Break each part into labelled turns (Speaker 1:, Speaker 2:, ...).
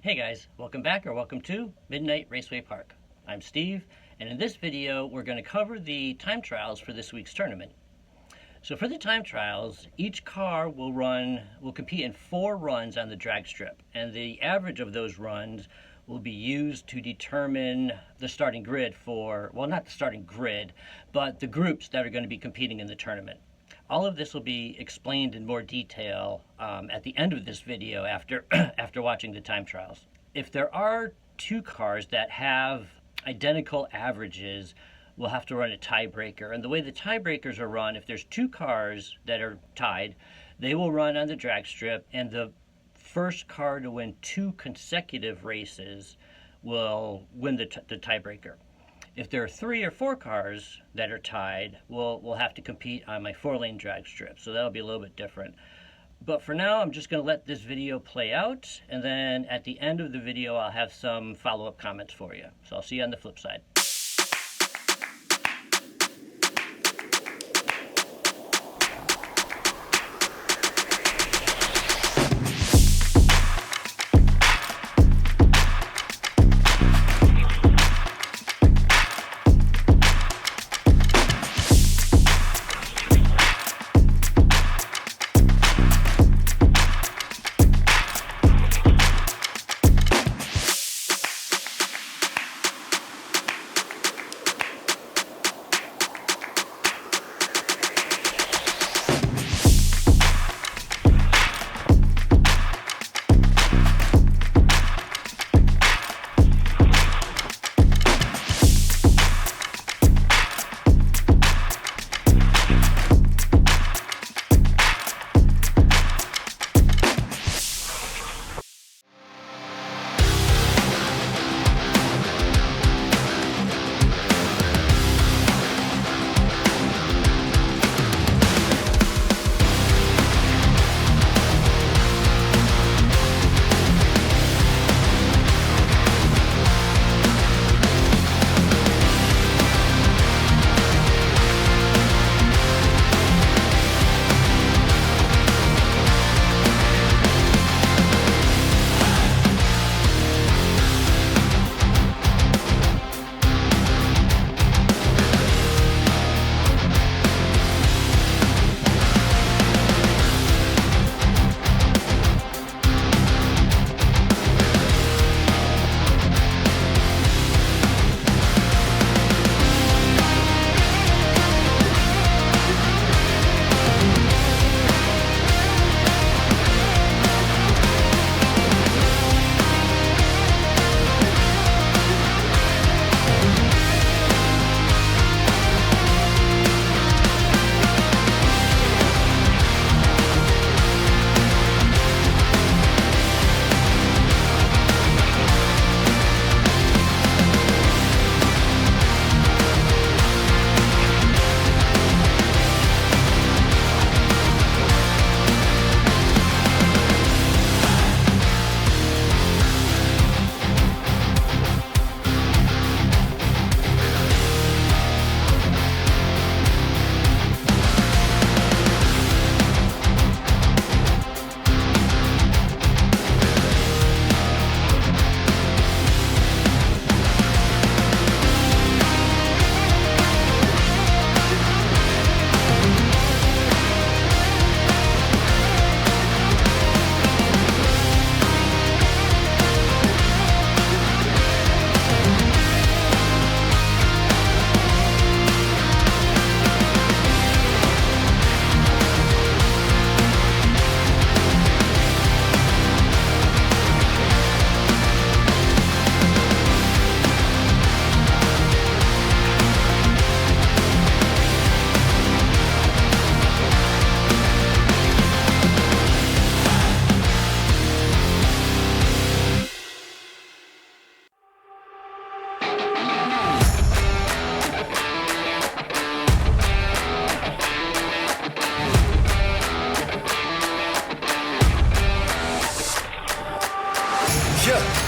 Speaker 1: Hey guys, welcome back or welcome to Midnight Raceway Park. I'm Steve, and in this video we're going to cover the time trials for this week's tournament. So for the time trials, each car will compete in 4 runs on the drag strip, and the average of those runs will be used to determine the starting grid for, well, not the starting grid, but the groups that are going to be competing in the tournament. All of this will be explained in more detail at the end of this video after watching the time trials. If there are 2 cars that have identical averages, we'll have to run a tiebreaker. And the way the tiebreakers are run, if there's 2 cars that are tied, they will run on the drag strip, and the first car to win 2 consecutive races will win the tiebreaker. If there are 3 or 4 cars that are tied, we'll have to compete on my 4-lane drag strip, so that'll be a little bit different. But for now, I'm just going to let this video play out, and then at the end of the video, I'll have some follow-up comments for you. So I'll see you on the flip side.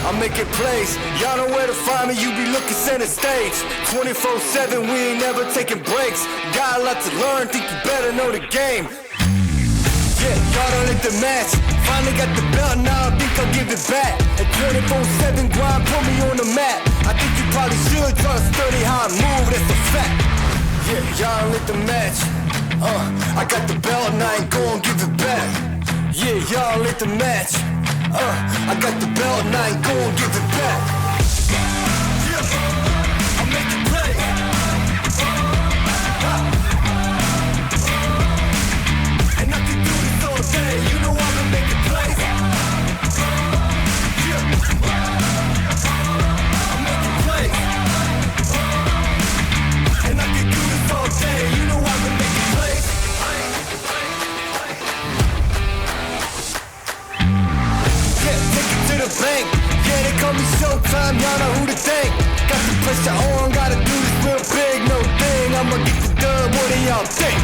Speaker 2: I'm making plays. Y'all know where to find me, you be looking center stage. 24/7, we ain't never taking breaks. Got a lot to learn, think you better know the game. Yeah. y'all don't let the match. Finally got the belt, now I think I'll give it back. At 24/7 grind, put me on the map. I think you probably should try to study how I move, that's a fact. Yeah, y'all don't let the match. I got the belt and I ain't gon' give it back. Yeah, y'all let the match. I got the belt and I ain't gon' give it back. Yeah, I'm making play. And I can do this all day. You know I'ma make it play. Yeah, I'm making play. And I can do this all day. You know I'ma make it play. The bank. Yeah, they call me Showtime, y'all know who to thank. Got the pressure on, gotta do this real big, no thing. I'ma get the dub, what do y'all think?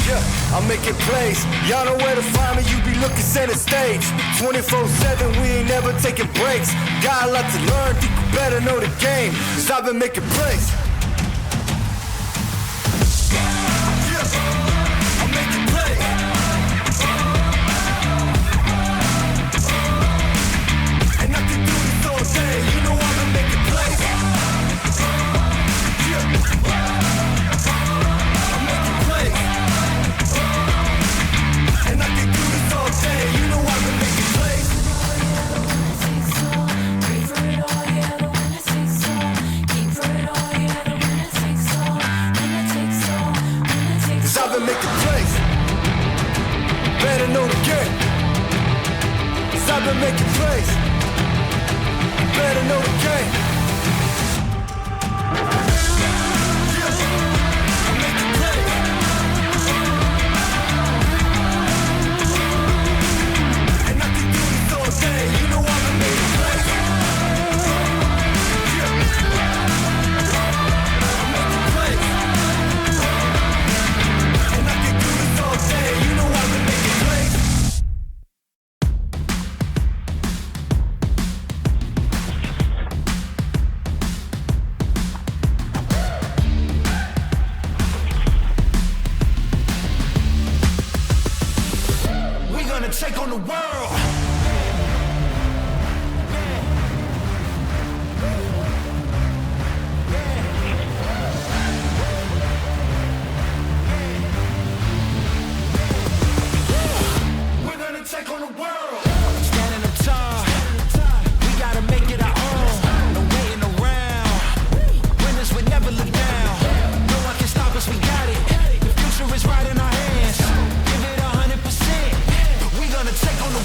Speaker 2: Yeah, I'm making plays. Y'all know where to find me, you be looking center stage. 24/7, we ain't never taking breaks. Got a lot to learn, think you better know the game. Cause I've been making plays. Yeah, I'm making plays. You know I'ma make it play. Yeah. I'm making play. And I can do this all day. You know I'ma make it play. Keep for it all, yeah, the winner takes all. Keep for it all, yeah, the winner takes all. Winner takes all, winner takes all. 'Cause I've been making plays. Better know the game. 'Cause I've been making plays. Better know the game. Yeah, I'm making plays. And I can do this all day. You know I'ma make it play. Yeah, I'm making plays. And I can do this all day. You know I'ma make it play. Take on the world. We're gonna take on the world. Standing up tall. We gotta make it our own. No waiting around. Winners would never look down. No one can stop us, we got it. The future is right in our hands. Give it 100%. We're gonna take on the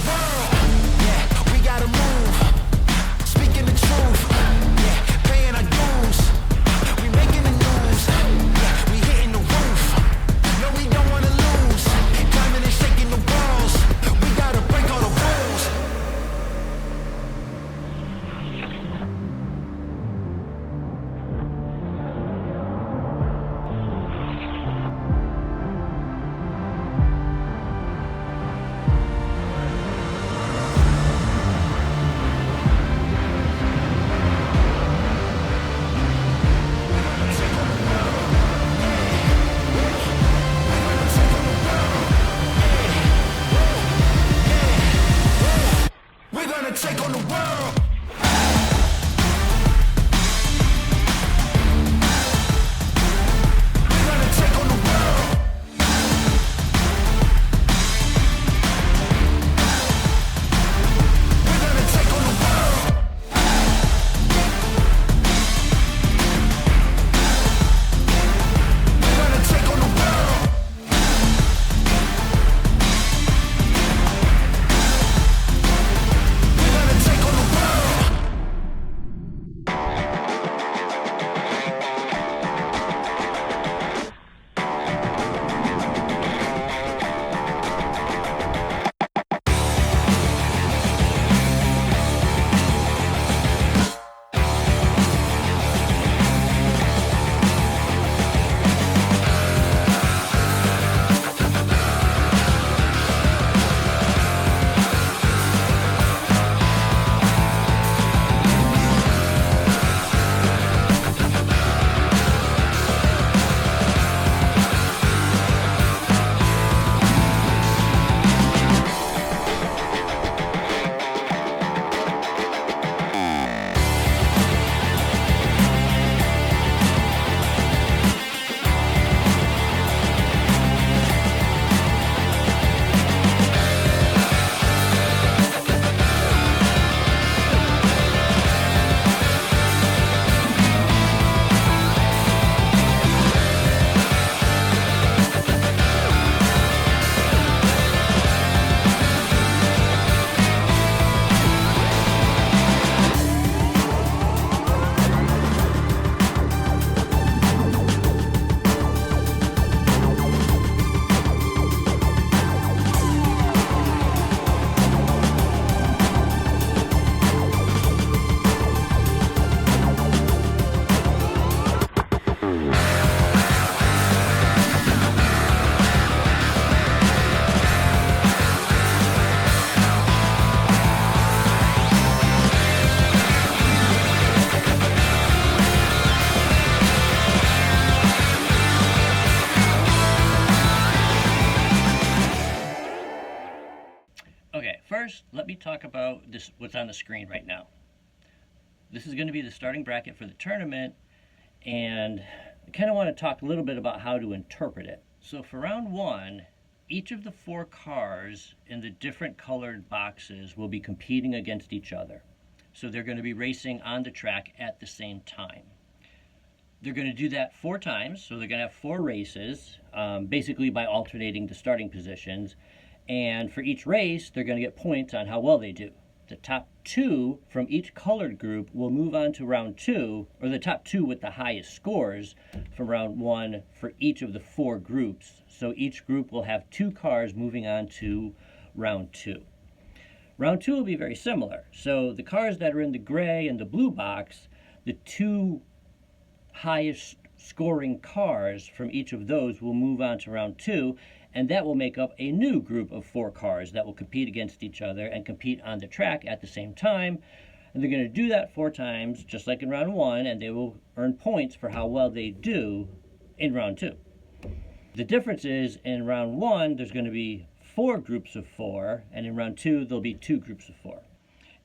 Speaker 1: me talk about this, what's on the screen right now. This is going to be the starting bracket for the tournament, and I kind of want to talk a little bit about how to interpret it. So for round one, each of the 4 cars in the different colored boxes will be competing against each other. So they're going to be racing on the track at the same time. They're going to do that 4 times, so they're going to have 4 races, basically by alternating the starting positions. And for each race, they're going to get points on how well they do. The top 2 from each colored group will move on to round 2, or the top 2 with the highest scores from round 1 for each of the 4 groups. So each group will have 2 cars moving on to round 2. Round 2 will be very similar. So the cars that are in the gray and the blue box, the 2 highest scoring cars from each of those will move on to round 2, and that will make up a new group of 4 cars that will compete against each other and compete on the track at the same time. And they're going to do that 4 times, just like in round 1, and they will earn points for how well they do in round 2. The difference is in round 1, there's going to be 4 groups of 4, and in round 2, there'll be 2 groups of 4.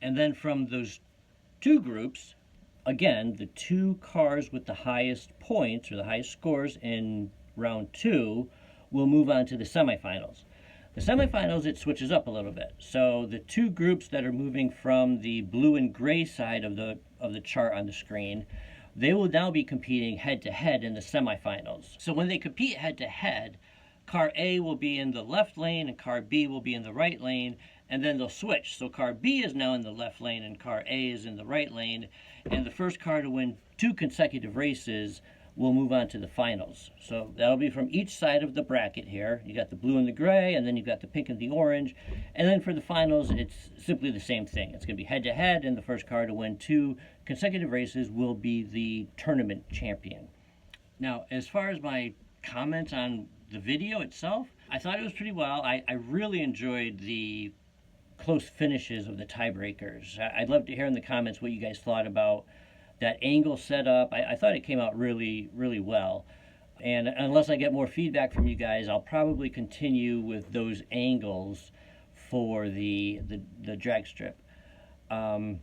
Speaker 1: And then from those 2 groups, again, the 2 cars with the highest points or the highest scores in round 2 will move on to the semifinals. The semifinals, it switches up a little bit. So the 2 groups that are moving from the blue and gray side of the chart on the screen, they will now be competing head-to-head in the semifinals. So when they compete head-to-head, car A will be in the left lane and car B will be in the right lane, and then they'll switch. So car B is now in the left lane and car A is in the right lane, and the first car to win 2 consecutive races will move on to the finals. So that'll be from each side of the bracket here. You got the blue and the gray, and then you've got the pink and the orange. And then for the finals, it's simply the same thing. It's going to be head-to-head, and the first car to win 2 consecutive races will be the tournament champion. Now, as far as my comments on the video itself, I thought it was pretty well. I really enjoyed the close finishes of the tiebreakers. I'd love to hear in the comments what you guys thought about that angle setup. I thought it came out really, really well. And unless I get more feedback from you guys, I'll probably continue with those angles for the drag strip. What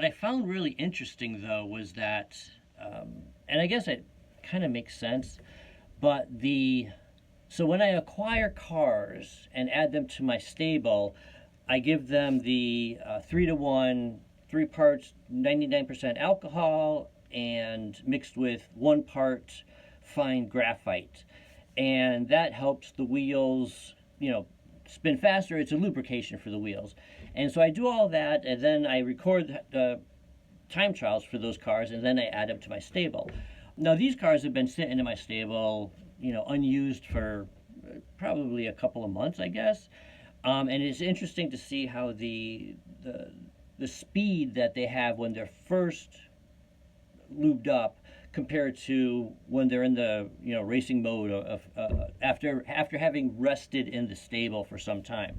Speaker 1: I found really interesting, though, was that, and I guess it kind of makes sense, but so when I acquire cars and add them to my stable, I give them the 3-to-1, 3 parts 99% alcohol and mixed with 1 part fine graphite. And that helps the wheels, spin faster. It's a lubrication for the wheels. And so I do all that, and then I record the time trials for those cars, and then I add them to my stable. Now, these cars have been sitting in my stable, unused for probably a couple of months, I guess. And it's interesting to see how the speed that they have when they're first lubed up compared to when they're in the racing mode of after having rested in the stable for some time.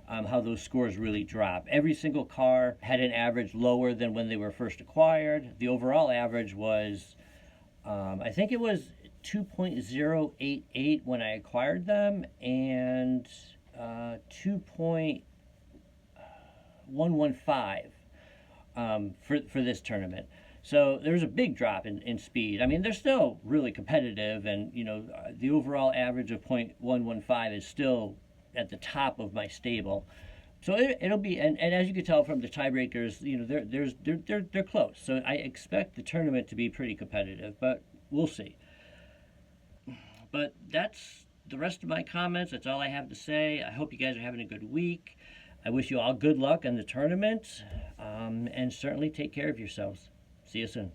Speaker 1: How those scores really drop. Every single car had an average lower than when they were first acquired. The overall average was, I think it was 2.088 when I acquired them, and 2.115 for this tournament. So there's a big drop in speed. I mean, they're still really competitive, and the overall average of 0.115 is still at the top of my stable. So it'll be, and as you can tell from the tiebreakers, they're close. So I expect the tournament to be pretty competitive, but we'll see. But that's the rest of my comments. That's all I have to say. I hope you guys are having a good week. I wish you all good luck in the tournament, and certainly take care of yourselves. See you soon.